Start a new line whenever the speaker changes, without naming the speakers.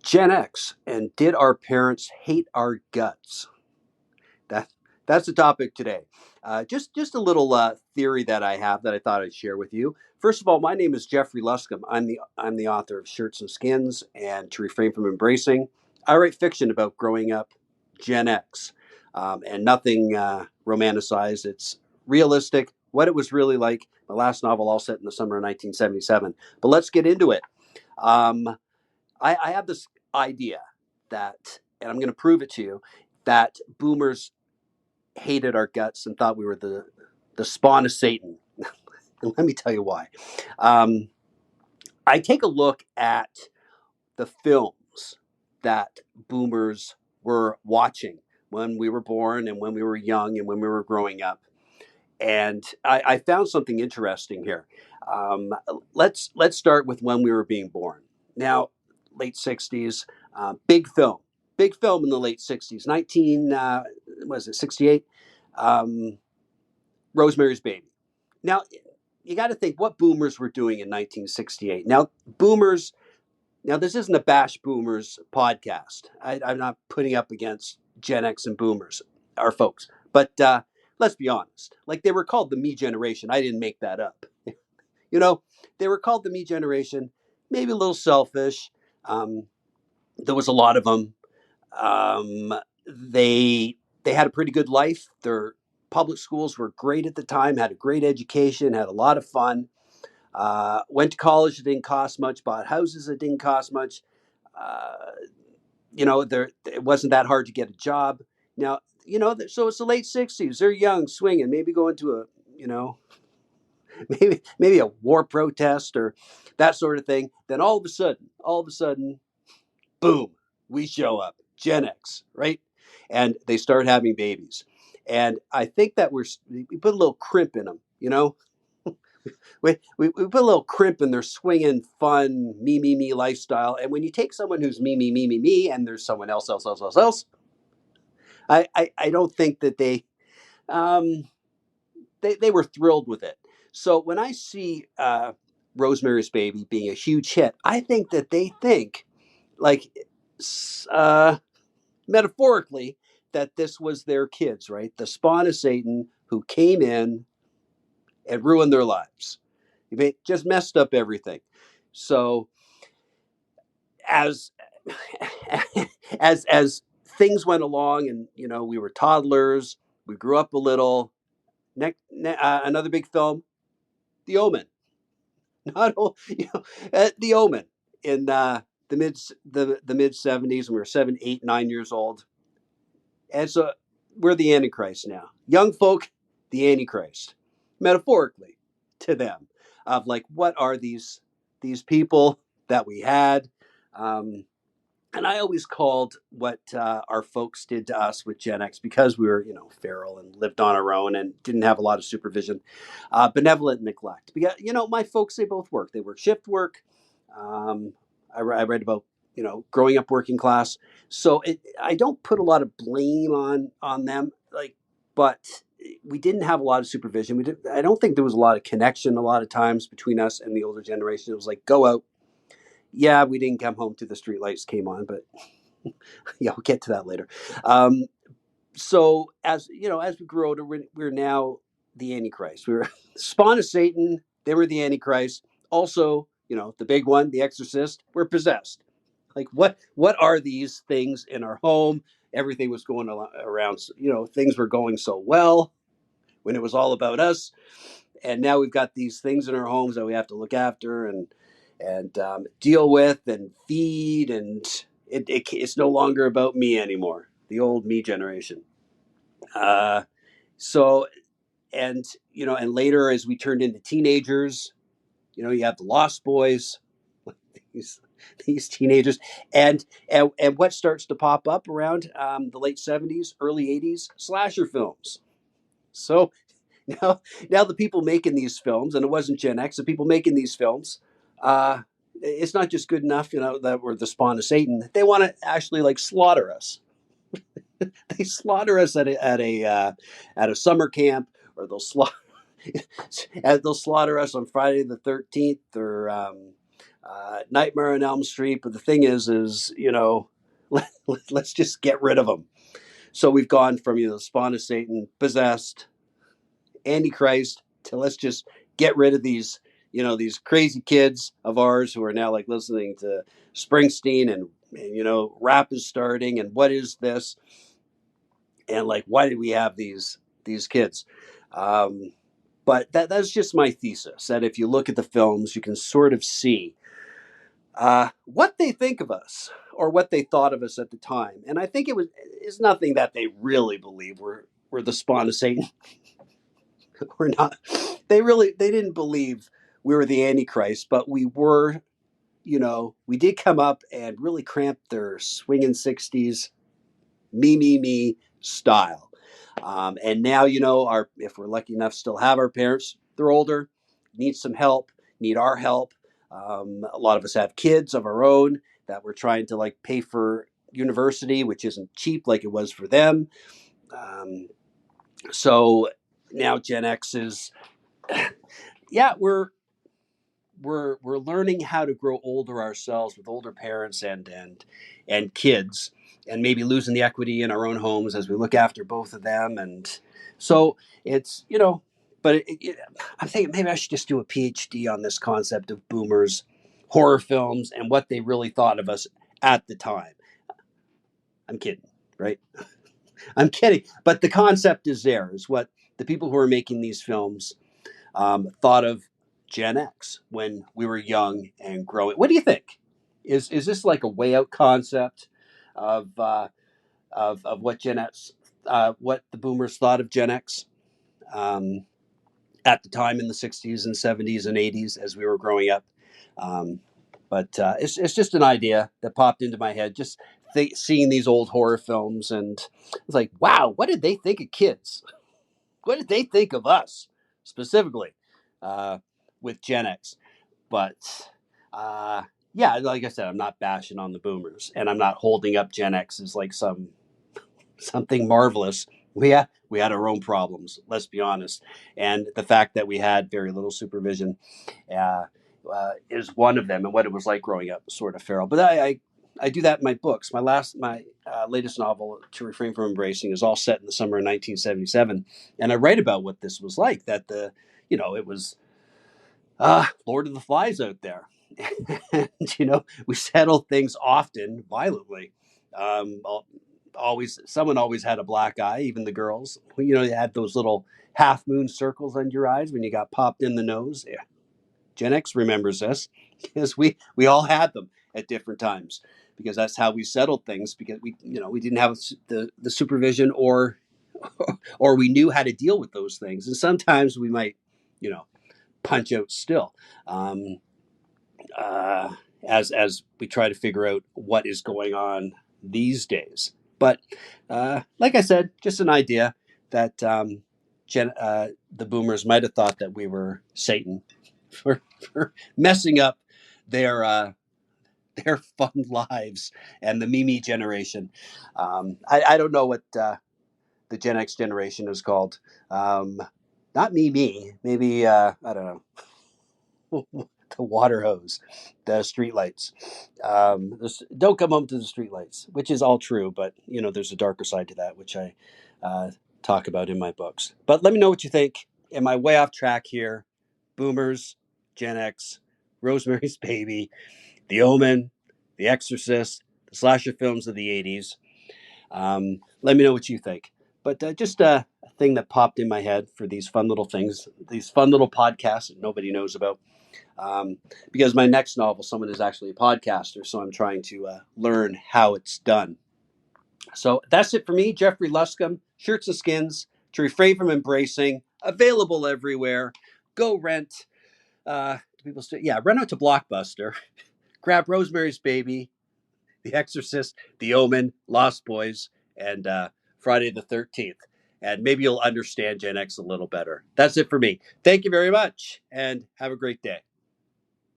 Gen X, and did our parents hate our guts? That that's the topic today. Just a little theory that I have that I thought I'd share with you. First of all, my name is Jeffrey Luscombe. I'm the author of Shirts and Skins and To Refrain from Embracing. I write fiction about growing up Gen X, and nothing romanticized. It's realistic. What it was really like. My last novel, all set in the summer of 1977. But let's get into it. Um, I have this idea that, and I'm going to prove it to you, that boomers hated our guts and thought we were the spawn of Satan. And let me tell you why. Um, I take a look at the films that boomers were watching when we were born and when we were young and when we were growing up. And I found something interesting here. Um, let's start with when we were being born. Now, late '60s, big film in the late '60s. 19 was it '68? Um, Rosemary's Baby. Now, you got to think what boomers were doing in 1968. Now, boomers. Now, this isn't a bash boomers podcast. I'm not putting up against Gen X and boomers, our folks. But let's be honest. Like they were called the me generation. I didn't make that up. You know, they were called the me generation. Maybe a little selfish. Um, there was a lot of them. Um, they had a pretty good life. Their public schools were great at the time. Had a great education. Had a lot of fun. Went to college. It didn't cost much. Bought houses. It didn't cost much. Uh, it wasn't that hard to get a job. Now, so it's the late '60s. They're young, swinging, maybe going to a, maybe a war protest or that sort of thing. Then all of a sudden, boom, we show up, Gen X, right? And they start having babies. And I think that we put a little crimp in them, we put a little crimp in their swinging, fun, me lifestyle. And when you take someone who's me, and there's someone else, I don't think that um, they were thrilled with it. So when I see Rosemary's Baby being a huge hit, I think that they think, like, uh, metaphorically, that this was their kids, right? The spawn of Satan who came in and ruined their lives. Just messed up everything. So as as things went along, and we were toddlers, we grew up a little. Another big film, The Omen. Not The Omen in the mid '70s. We were 7, 8, 9 years old, and so we're the Antichrist now. Young folk, the Antichrist, metaphorically, to them, of like, what are these people that we had? Um, and I always called what our folks did to us with Gen X, because we were, feral and lived on our own and didn't have a lot of supervision, benevolent neglect. Because, my folks, they both work. They work shift work. Um, I read about, growing up working class. So I don't put a lot of blame on them, like, but we didn't have a lot of supervision. I don't think there was a lot of connection a lot of times between us and the older generation. It was like, go out. Yeah, we didn't come home till the street lights came on, but yeah, we'll get to that later. Um, so as we grew older, we're now the Antichrist. We were spawn of Satan. They were the Antichrist. Also, the big one, the Exorcist. We're possessed. Like, what are these things in our home? Everything was going around. Things were going so well when it was all about us, and now we've got these things in our homes that we have to look after and deal with and feed, and it's no longer about me anymore. The old me generation. Uh, so and later, as we turned into teenagers, you have the Lost Boys, these these teenagers, and what starts to pop up around the late '70s, early '80s, slasher films. So now, the people making these films, and it wasn't Gen X, the people making these films, it's not just good enough, that we're the spawn of Satan. They want to actually like slaughter us. They slaughter us at a summer camp, or they'll slaughter us on Friday the 13th, or Nightmare on Elm Street. But the thing is let's just get rid of them. So we've gone from the spawn of Satan, possessed, Antichrist, to let's just get rid of these crazy kids of ours who are now like listening to Springsteen and rap is starting and what is this, and like why did we have these kids? Um, but that's just my thesis. That if you look at the films, you can sort of see what they think of us or what they thought of us at the time. And I think it's nothing that they really believe we're the spawn of Satan. We're not. They didn't believe we were the Antichrist, but we were. We did come up and really cramp their swinging '60s me style. And now our if we're lucky enough still have our parents, they're older, need some help, need our help. A lot of us have kids of our own that we're trying to like pay for university, which isn't cheap like it was for them. So now Gen X is, yeah, we're learning how to grow older ourselves with older parents and kids, and maybe losing the equity in our own homes as we look after both of them. And so it's but I'm thinking maybe I should just do a PhD on this concept of boomers, horror films, and what they really thought of us at the time. I'm kidding, right? I'm kidding, but the concept is there, is what the people who are making these films thought of Gen X when we were young and growing. What do you think? Is this like a way out concept of what Gen X, what the Boomers thought of Gen X um, at the time in the '60s and '70s and '80s as we were growing up? Um, but it's just an idea that popped into my head. Just seeing these old horror films, and it's like, wow, what did they think of kids? What did they think of us specifically uh, with Gen X? But uh, yeah, like I said, I'm not bashing on the boomers, and I'm not holding up Gen X as like something marvelous. We had our own problems. Let's be honest, and the fact that we had very little supervision uh, is one of them, and what it was like growing up, sort of feral. But I do that in my books. My latest novel, To Refrain from Embracing, is all set in the summer of 1977, and I write about what this was like. That it was Lord of the Flies out there. And, we settled things often violently. Um, Someone always had a black eye, even the girls. You had those little half moon circles under your eyes when you got popped in the nose. Yeah. Gen X remembers this because we all had them at different times, because that's how we settled things, because we didn't have the supervision, or we knew how to deal with those things. And sometimes we might, you know, punch out still, um, uh, as we try to figure out what is going on these days. But like I said, just an idea that the boomers might have thought that we were Satan for messing up their their fun lives, and the Mimi generation. I don't know what the Gen X generation is called. Not Mimi, maybe I don't know. The water hose, the streetlights. Don't come home to the streetlights, which is all true, but there's a darker side to that, which I uh, talk about in my books. But let me know what you think. Am I way off track here? Boomers, Gen X, Rosemary's Baby, The Omen, The Exorcist, the slasher films of the '80s. Let me know what you think. But just a thing that popped in my head for these fun little things, these fun little podcasts that nobody knows about. Because my next novel, someone is actually a podcaster, so I'm trying to learn how it's done. So that's it for me, Jeffrey Luscombe, Shirts and Skins, To Refrain from Embracing, available everywhere. Go rent. Run out to Blockbuster, grab Rosemary's Baby, The Exorcist, The Omen, Lost Boys, and Friday the 13th. And maybe you'll understand Gen X a little better. That's it for me. Thank you very much, and have a great day.